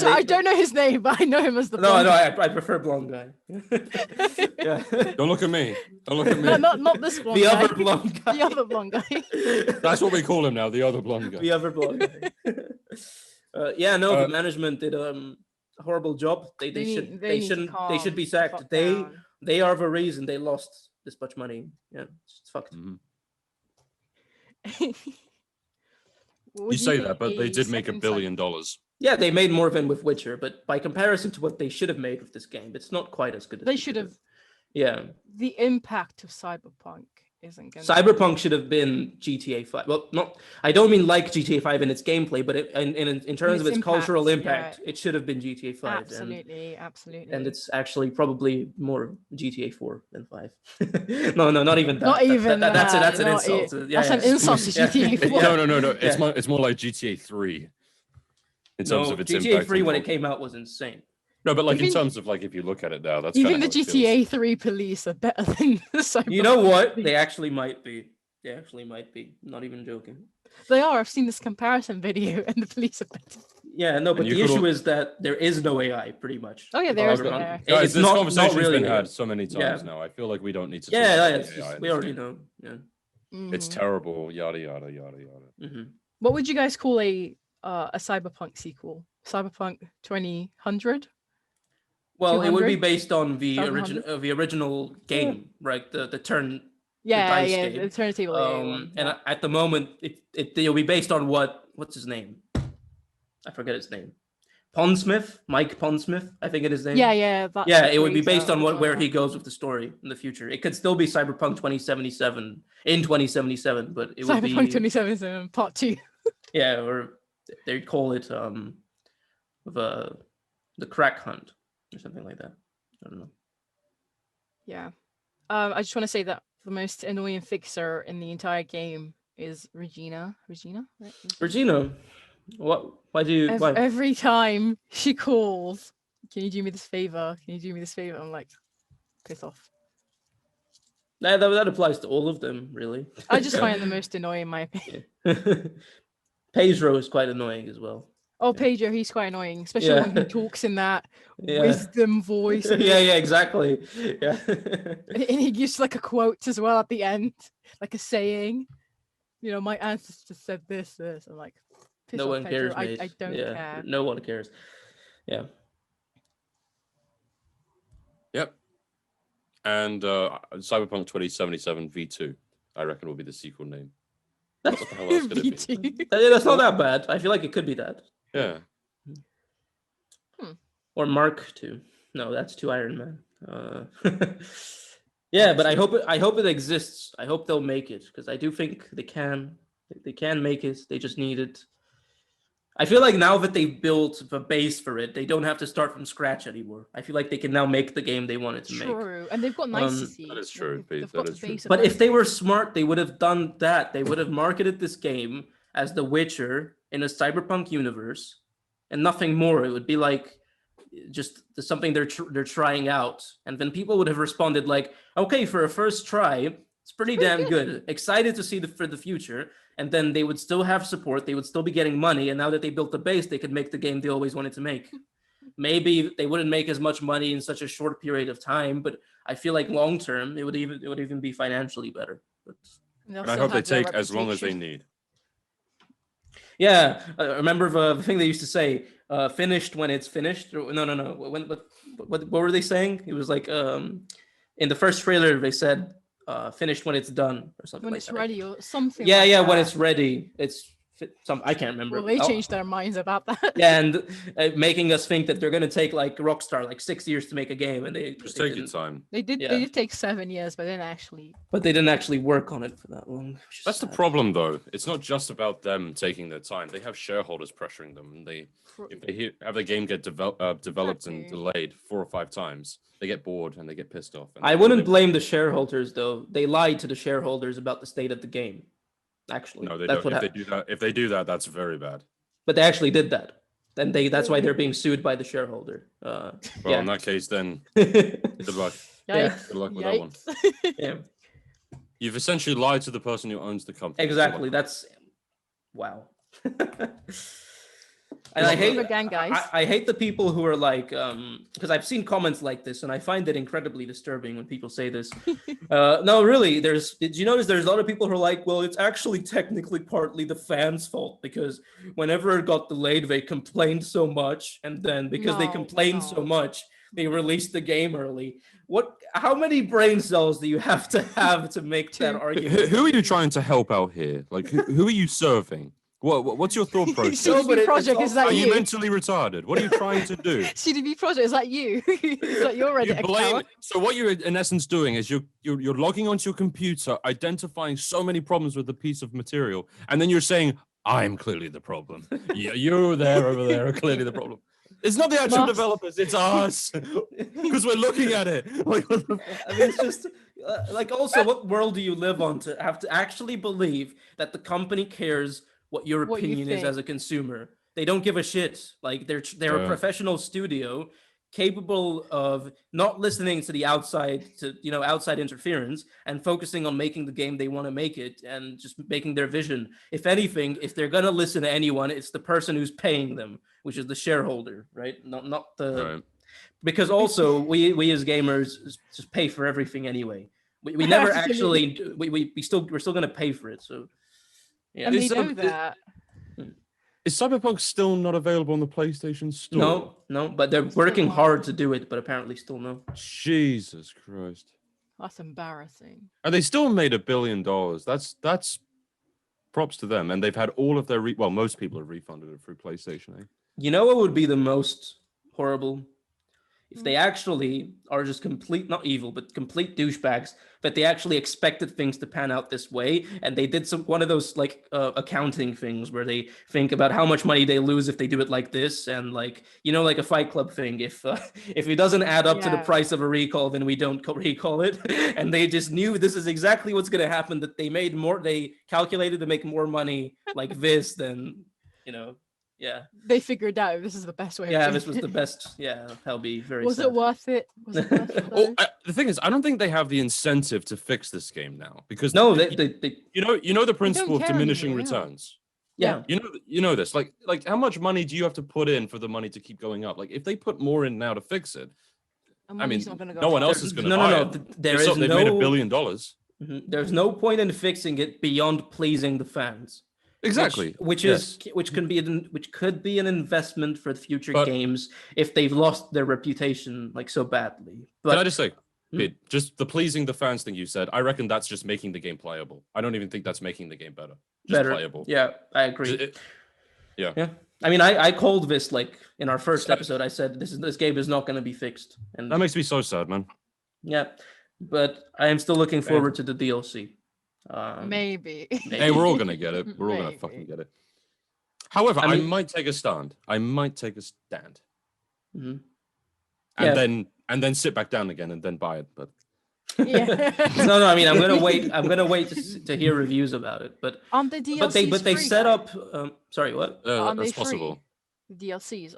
I don't know his name, but I know him as the blonde. No, I prefer blonde guy. Yeah. Don't look at me. Don't look at me. No, not this blonde The guy. other blonde guy. The other blonde guy. That's what we call him now. The other blonde guy. The other blonde guy. The management did a horrible job. They should be sacked. They are the reason they lost this much money. Yeah, it's fucked. Mm-hmm. You say that, but they did make $1 billion. Yeah, they made more than with Witcher, but by comparison to what they should have made with this game, it's not quite as good as they should have. Yeah. The impact of Cyberpunk isn't going to Cyberpunk should have been GTA 5. Well, I don't mean like GTA 5 in its gameplay, but in terms of its cultural impact, it should have been GTA 5. Absolutely. And it's actually probably more GTA 4 than 5. no, not even that. Not even that. That's an insult. That's an insult to GTA 4. No. It's more like GTA 3 in terms of its impact. GTA 3 when it came out was insane. No, but like in terms of like if you look at it now, that's even the GTA 3 police are better than the Cyberpunk. You know what? They actually might be. Not even joking. They are. I've seen this comparison video, and the police are better. Yeah, no, but the issue is that there is no AI, pretty much. Oh yeah, there is no AI. Guys, this conversation's been had so many times now. I feel like we don't need to. We already know. Yeah. It's terrible. Yada yada yada yada. Mm-hmm. What would you guys call a Cyberpunk sequel? Cyberpunk 2000? Well, it would be based on the original game, right? The turn. Yeah, the turntable. And at the moment, it'll be based on what's his name? I forget his name. Mike Pondsmith, I think it is his name. Yeah. It would be based on where he goes with the story in the future. It could still be Cyberpunk 2077 in 2077, but it would be Cyberpunk 2077 Part 2. Yeah, or they'd call it the Crack Hunt or something like that. I don't know. Yeah. I just want to say that the most annoying fixer in the entire game is Regina. Right? Regina? What? Why do you? Every time she calls, can you do me this favor? I'm like, piss off. That applies to all of them, really. I just find the most annoying, in my opinion. Pedro is quite annoying as well. Oh, Pedro, he's quite annoying, especially when he talks in that wisdom voice. Yeah, exactly. Yeah. And he gives like a quote as well at the end, like a saying. You know, my ancestor said this. I'm like, piss no off, one Pedro. cares, mate. I don't care. No one cares. Yeah. Yep. And Cyberpunk 2077 V2, I reckon, will be the sequel name. What the hell else could it be? That's not that bad. I feel like it could be that. Yeah. Or Mark II. No, that's 2 Iron Man. Yeah, but I hope it exists. I hope they'll make it, because I do think they can make it. They just need it. I feel like now that they've built the base for it, they don't have to start from scratch anymore. I feel like they can now make the game they wanted to make. True, and they've got nice cities. That is true. But if they were smart, they would have done that. They would have marketed this game as The Witcher in a cyberpunk universe, and nothing more. It would be like just something they're trying out, and then people would have responded like, "Okay, for a first try, it's pretty damn good. Excited to see for the future." And then they would still have support. They would still be getting money. And now that they built the base, they could make the game they always wanted to make. Maybe they wouldn't make as much money in such a short period of time, but I feel like long term, it would even be financially better. And I hope they take as long as they need. Yeah, remember the thing they used to say, finished when it's finished? No. What were they saying? It was like in the first trailer, they said, finished when it's done or something. When it's ready or something. Yeah, like that. When it's ready, it's I can't remember. Well, they changed their minds about that. Yeah, and making us think that they're gonna take like Rockstar like 6 years to make a game, and they just take your time. They did take 7 years, but they didn't actually work on it for that long. That's the problem, though. It's not just about them taking their time. They have shareholders pressuring them, and if they have the game get developed and delayed 4 or 5 times, they get bored and they get pissed off. I wouldn't blame the shareholders, though. They lied to the shareholders about the state of the game. Actually, no, they don't. If they do that, that's very bad. But they actually did that. Then that's why they're being sued by the shareholder. In that case, then good luck. Yeah. Good luck with that one. Yeah. You've essentially lied to the person who owns the company. Exactly. That's wow. And I hate the people who are like, because I've seen comments like this, and I find it incredibly disturbing when people say this. No, really, did you notice there's a lot of people who are like, well, it's actually technically partly the fans' fault, because whenever it got delayed, they complained so much, and then because they complained so much, they released the game early. How many brain cells do you have to make that argument? Who are you trying to help out here? Like, who are you serving? What's your thought process? CD Projekt, is that you? Are you mentally retarded? What are you trying to do? CD Projekt, is that you? Is that your Reddit account? So what you're in essence doing is you're logging onto your computer, identifying so many problems with a piece of material, and then you're saying, I'm clearly the problem. Yeah, you there, over there, are clearly the problem. It's not the actual developers, it's us. Because we're looking at it. Like, I mean, it's just like, also, what world do you live on to have to actually believe that the company cares what your opinion is as a consumer? They don't give a shit. Like, they're a professional studio capable of not listening to the outside interference and focusing on making the game they want to make it and just making their vision. If anything, if they're gonna listen to anyone, it's the person who's paying them, which is the shareholder, right? Not the right. Because also we as gamers just pay for everything anyway. We never actually we're still gonna pay for it. So yeah, and they know that. Is Cyberpunk still not available on the PlayStation Store? No, but they're working hard to do it, but apparently still no. Jesus Christ. That's embarrassing. And they still made $1 billion. That's props to them. And they've had all of their, most people have refunded it through PlayStation, eh? You know what would be the most horrible? If they actually are just complete, not evil, but complete douchebags, that they actually expected things to pan out this way, and they did one of those like accounting things where they think about how much money they lose if they do it like this, and like like a Fight Club thing. If it doesn't add up to the price of a recall, then we don't recall it. And they just knew this is exactly what's going to happen. That they calculated to make more money like this than Yeah, they figured out this is the best way. Yeah, this was the best. Yeah, that'll be very. Was it worth it? Was it worth it? The thing is, I don't think they have the incentive to fix this game now because they you know the principle of diminishing returns. Yeah, you know this. Like how much money do you have to put in for the money to keep going up? Like if they put more in now to fix it, I mean, no one else is going to buy it. They've made $1 billion. There's no point in fixing it beyond pleasing the fans. Exactly, which could be an investment for future games if they've lost their reputation like so badly. But can I just say, Pete, just the pleasing the fans thing you said, I reckon that's just making the game playable. I don't even think that's making the game better. Just playable. Yeah, I agree. Yeah. I mean, I called this like in our first episode. I said this game is not going to be fixed, and that makes me so sad, man. Yeah, but I am still looking forward to the DLC. Maybe. Hey, we're all gonna get it. We're all gonna fucking get it. However, I might take a stand. Mm-hmm. And then sit back down again and then buy it. But no. I mean, I'm gonna wait to hear reviews about it. But on the DLCs, but they set up. Sorry, what? That's possible. The DLCs.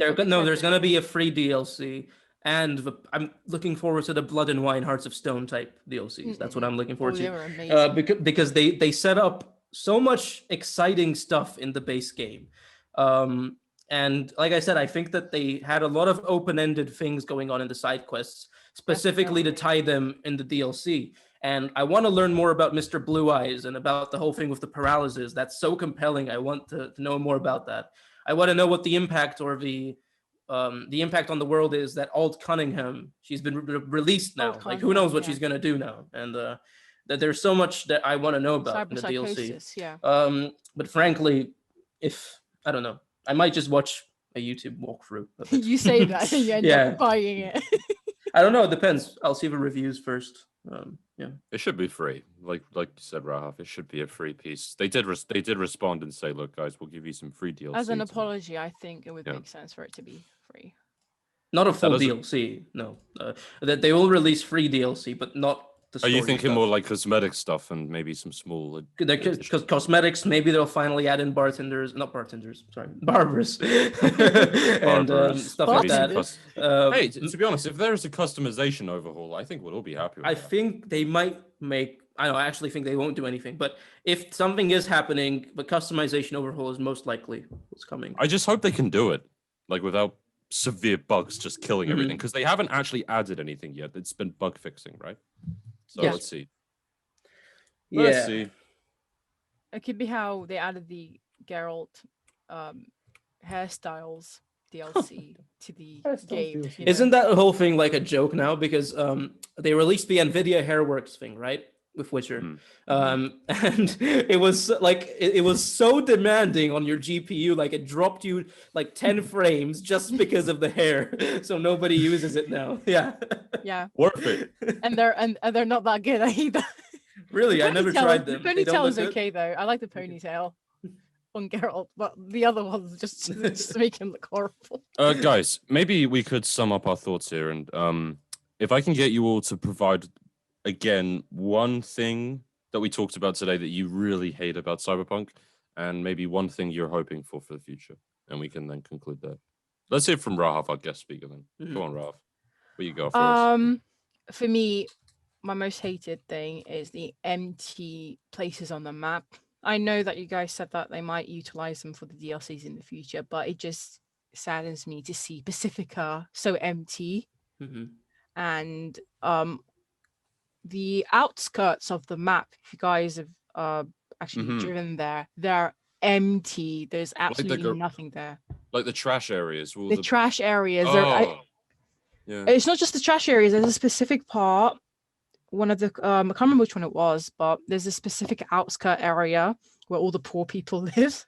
There's gonna be a free DLC. And I'm looking forward to the Blood and Wine Hearts of Stone type DLCs. That's what I'm looking forward to. Because they set up so much exciting stuff in the base game. And like I said, I think that they had a lot of open-ended things going on in the side quests, specifically to tie them in the DLC. And I want to learn more about Mr. Blue Eyes and about the whole thing with the paralysis. That's so compelling. I want to know more about that. I want to know what the impact or the impact on the world is that Alt Cunningham, she's been released now. Like, who knows what she's going to do now? And that there's so much that I want to know about in the DLC. Yeah. But frankly, I don't know, I might just watch a YouTube walkthrough. You say that, and you end up buying it. I don't know. It depends. I'll see the reviews first. Yeah. It should be free. Like you said, Rahaf, it should be a free piece. They did respond and say, look, guys, we'll give you some free DLC. As an apology, I think it would make sense for it to be free. Not a full DLC, no. That they will release free DLC, but not the story. Are you thinking more like cosmetic stuff and maybe some small... Because cosmetics, maybe they'll finally add in barbers, and stuff like that. Hey, to be honest, if there is a customization overhaul, I think we'll all be happy with that. I think they might make I actually think they won't do anything. But if something is happening, the customization overhaul is most likely what's coming. I just hope they can do it, like without severe bugs just killing everything, because they haven't actually added anything yet. It's been bug fixing, right? So let's see. Let's see. It could be how they added the Geralt hairstyles DLC to the game. Isn't that whole thing like a joke now? Because they released the NVIDIA Hairworks thing, right? With Witcher. And it was like, it was so demanding on your GPU, like it dropped you like 10 frames just because of the hair. So nobody uses it now. Yeah. Yeah. Worth it. And they're not that good either. Really? I never tried them. The ponytail is okay though. I like the ponytail on Geralt, but the other ones just make him look horrible. Guys, maybe we could sum up our thoughts here, and if I can get you all to provide again one thing that we talked about today that you really hate about Cyberpunk, and maybe one thing you're hoping for the future, and we can then conclude that. Let's hear from Rahaf, our guest speaker. Then go on, Rahaf. Where you go first? For me, my most hated thing is the empty places on the map. I know that you guys said that they might utilize them for the DLCs in the future, but it just saddens me to see Pacifica so empty. And the outskirts of the map, if you guys have actually driven there, they're empty. There's absolutely nothing there. Like the trash areas. The trash areas. Yeah. It's not just the trash areas. There's a specific part. One of the I can't remember which one it was, but there's a specific outskirt area where all the poor people live.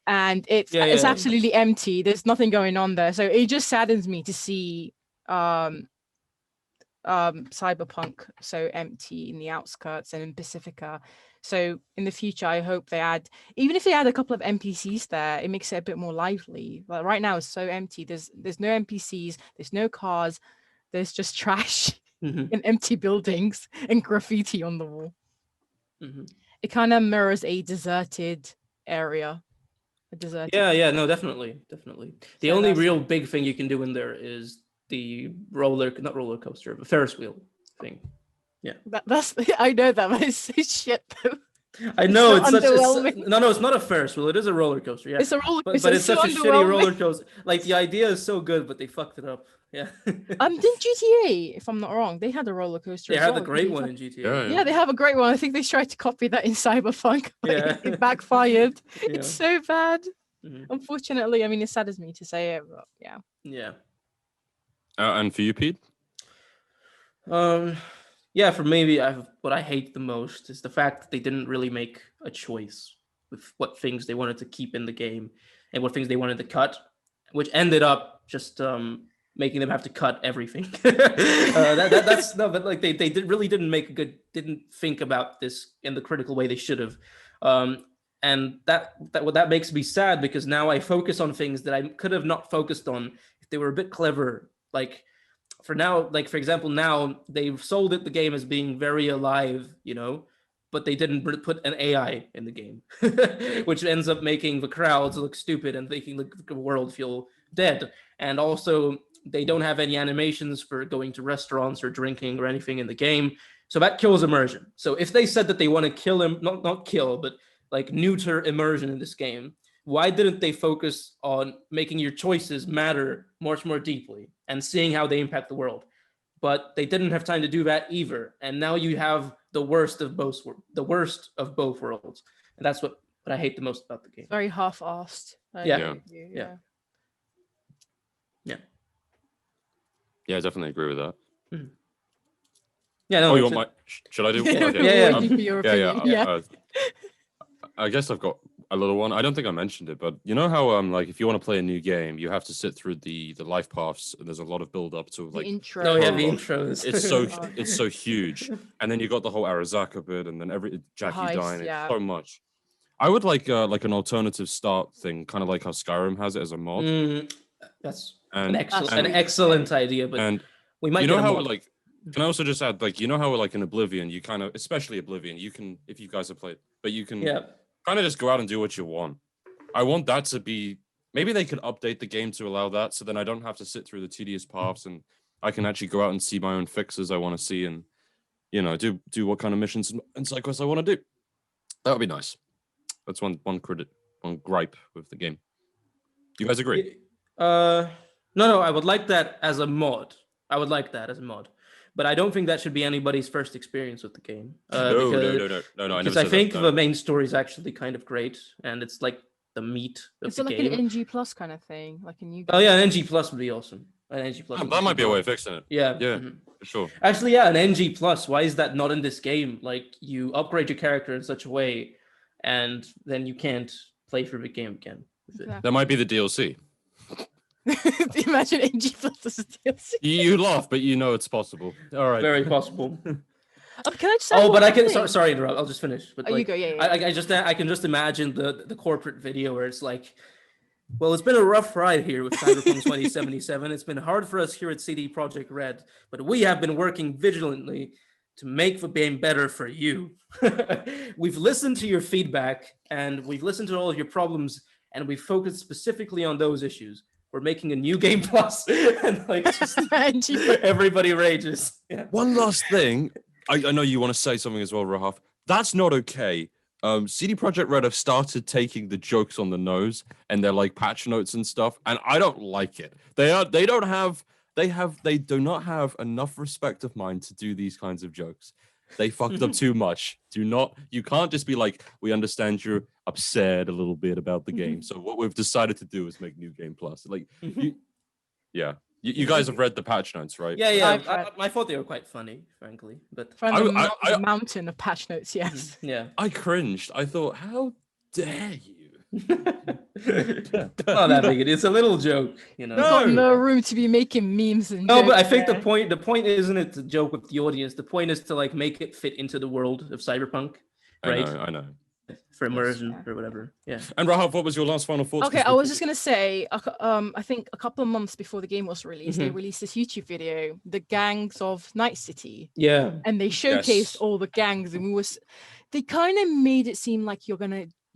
And it's absolutely empty. There's nothing going on there. So it just saddens me to see Cyberpunk so empty in the outskirts and in Pacifica. So in the future, I hope they add, even if they add a couple of NPCs there, it makes it a bit more lively. But right now it's so empty. There's no NPCs, there's no cars, there's just trash and empty buildings and graffiti on the wall. It kind of mirrors a deserted area. No, definitely. The only real big thing you can do in there is the not roller coaster, but Ferris wheel thing. Yeah, that's I know that, but it's so shit though. I know it's not a Ferris wheel. It is a roller coaster. Yeah, it's a roller coaster, but it's such a shitty roller coaster. Like the idea is so good, but they fucked it up. Yeah. Didn't GTA, if I'm not wrong, they had a roller coaster. They had a great one in GTA. Yeah, they have a great one. I think they tried to copy that in Cyberpunk. It backfired. It's so bad. Unfortunately, I mean, it saddens me to say it, but yeah. Yeah. And for you, Pete? Yeah, for me, what I hate the most is the fact that they didn't really make a choice with what things they wanted to keep in the game and what things they wanted to cut, which ended up just making them have to cut everything. That's no, but like they really didn't think about this in the critical way they should have. And that makes me sad, because now I focus on things that I could have not focused on if they were a bit clever. Like for now, like for example, now they've sold the game as being very alive, but they didn't put an AI in the game, which ends up making the crowds look stupid and making the world feel dead. And also, they don't have any animations for going to restaurants or drinking or anything in the game. So that kills immersion. So if they said that they want to kill him, not kill, but like neuter immersion in this game, why didn't they focus on making your choices matter much more deeply and seeing how they impact the world? But they didn't have time to do that either. And now you have the worst of both worlds. And that's what I hate the most about the game. Very half-assed. Yeah, I definitely agree with that. Yeah. No. You want my? Should I do? Yeah. I guess I've got a little one. I don't think I mentioned it, but you know how like if you want to play a new game, you have to sit through the life paths, and there's a lot of build up to like the intro. Oh yeah, the intros. It's so huge, and then you got the whole Arizaka bit, and then Jackie dying. It's so much. I would like an alternative start thing, kind of like how Skyrim has it as a mod. That's an excellent idea, but we might. You know how like. Can I also just add, like, you know how like in Oblivion, you kind of, especially Oblivion, you can, if you guys have played, but you can kind of just go out and do what you want. I want that to be, maybe they could update the game to allow that, so then I don't have to sit through the tedious paths, and I can actually go out and see my own fixes I want to see, and do what kind of missions and side quests I want to do. That would be nice. That's one gripe with the game. Do you guys agree? No, I would like that as a mod. But I don't think that should be anybody's first experience with the game. No. Because I think the main story is actually kind of great, and it's like the meat of the game. It's like an NG Plus kind of thing, like a new game. Oh yeah, an NG Plus would be awesome. An NG Plus. That might be a way of fixing it. Yeah. For sure. Actually, yeah, an NG Plus. Why is that not in this game? Like, you upgrade your character in such a way, and then you can't play through the game again. Exactly. That might be the DLC. Imagine NG Plus as a DLC. You laugh, but you know it's possible. All right. Very possible. Can I just but I can. Sorry, interrupt. I'll just finish. But you go. Yeah. I can just imagine the corporate video where it's like, well, it's been a rough ride here with Cyberpunk 2077. It's been hard for us here at CD Projekt RED, but we have been working vigilantly to make the game better for you. We've listened to your feedback, and we've listened to all of your problems, and we've focused specifically on those issues. We're making a new game plus, and like just everybody rages. Yeah. One last thing, I know you want to say something as well, Rahaf. That's not okay. CD Projekt Red have started taking the jokes on the nose and they're like patch notes and stuff, and I don't like it. They do not have enough respect of mine to do these kinds of jokes. They fucked up too much. You can't just be like, we understand you're upset a little bit about the game. So what we've decided to do is make new game plus. Like, you guys have read the patch notes, right? Yeah. I thought they were quite funny, frankly. But a mountain of patch notes, yes. Yeah. I cringed. I thought, how dare you? Not that big. It's a little joke, you know. Got no room to be making memes and but I think the point isn't it to joke with the audience. The point is to like make it fit into the world of Cyberpunk, right? I know. For immersion or whatever. Yeah. And Rahab, what was your last final thoughts? Okay, I was just gonna say, I think a couple of months before the game was released, they released this YouTube video, The Gangs of Night City. Yeah. And they showcased all the gangs, and they kind of made it seem like you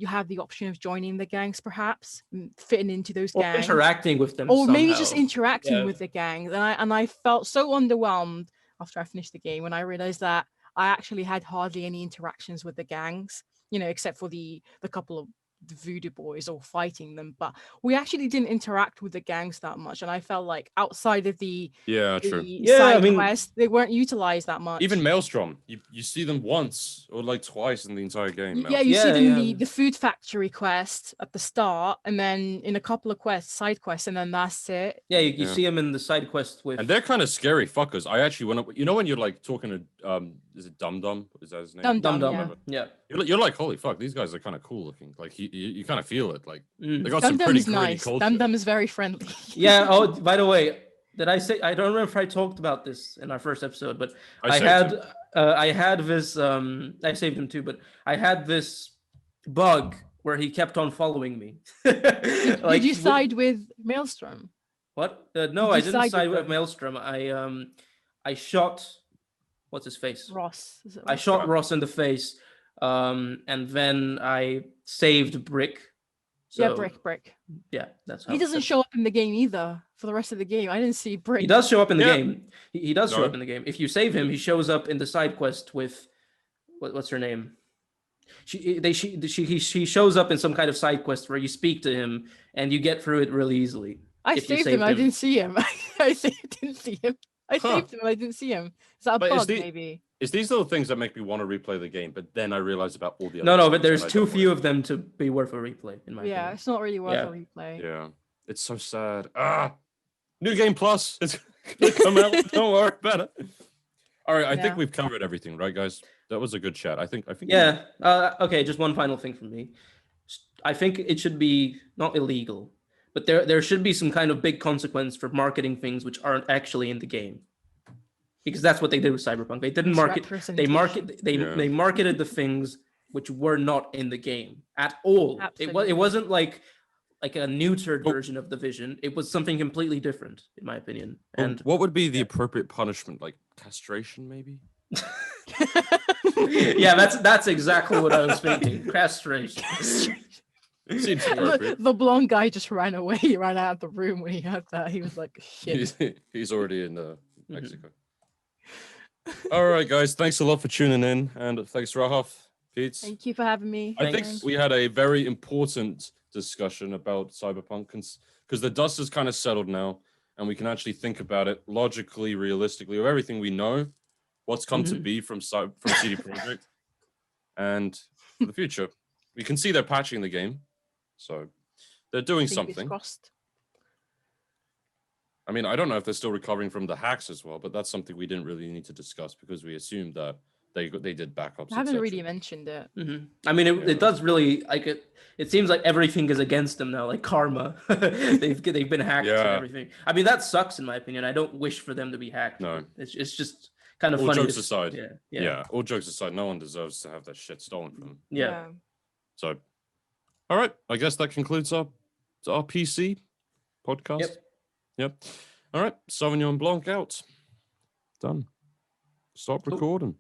have the option of joining the gangs, perhaps fitting into those gangs, interacting with them, or maybe just interacting with the gangs. And I felt so underwhelmed after I finished the game when I realized that I actually had hardly any interactions with the gangs, except for the couple of the voodoo boys all fighting them, but we actually didn't interact with the gangs that much, and I felt like outside of the side quest, they weren't utilized that much. Even Maelstrom, you see them once or like twice in the entire game. Yeah, you see them the food factory quest at the start, and then in a couple of side quests, and then that's it. Yeah, you see them in the side quest with, and they're kind of scary fuckers. I actually went up, when you're like talking to is it Dum Dum? Is that his name? Dum Dum. Yeah. You're like, holy fuck, these guys are kind of cool looking. Like you kind of feel it. Like they got Dum some pretty Dum's nice. culture. Dum Dum is very friendly. Yeah. Oh, by the way, did I say? I don't remember if I talked about this in our first episode, but I had this. I saved him too, but I had this bug where he kept on following me. Did you side with Maelstrom? What? No, I didn't side with Maelstrom. I shot. What's his face? Ross. I shot Ross in the face, and then I saved Brick. So, Brick. Yeah, that's how. He doesn't show up in the game either for the rest of the game. I didn't see Brick. He does show up in the game. He does show up in the game. If you save him, he shows up in the side quest with what's her name? He shows up in some kind of side quest where you speak to him and you get through it really easily. I saved him. I didn't see him. I didn't see him. I saved him. I didn't see him. Is that a bug, maybe? It's these little things that make me want to replay the game, but then I realize about all the other No, but there's too few of them to be worth a replay, in my opinion. Yeah, it's not really worth a replay. Yeah, it's so sad. New Game Plus. It's gonna come out. Don't worry about it. All right, I think we've covered everything, right, guys? That was a good chat. I think. Yeah. Okay, just one final thing from me. I think it should be not illegal, but there should be some kind of big consequence for marketing things which aren't actually in the game. Because that's what they did with Cyberpunk. They didn't market. They marketed the things which were not in the game at all. Absolutely. It wasn't like a neutered version of the Vision. It was something completely different, in my opinion. And what would be the appropriate punishment? Like castration, maybe? Yeah, that's exactly what I was thinking. Castration. Seems appropriate. The blonde guy just ran away. He ran out of the room when he heard that. He was like, shit. He's already in Mexico. All right, guys. Thanks a lot for tuning in, and thanks, Rahaf, Pete. Thank you for having me. I think we had a very important discussion about Cyberpunk because the dust has kind of settled now, and we can actually think about it logically, realistically, of everything we know, what's come to be from CD Projekt, and for the future. We can see they're patching the game, so they're doing something. Crossed. I mean, I don't know if they're still recovering from the hacks as well, but that's something we didn't really need to discuss because we assumed that they did backups. I haven't really mentioned it. I mean, it does really like it. It seems like everything is against them now, like karma. they've been hacked and everything. I mean, that sucks in my opinion. I don't wish for them to be hacked. No, it's just kind of all funny. All jokes aside, yeah. All jokes aside, no one deserves to have that shit stolen from them. Yeah. So, all right, I guess that concludes our PC podcast. Yep. All right, Sauvignon Blanc out. Done. Stop recording.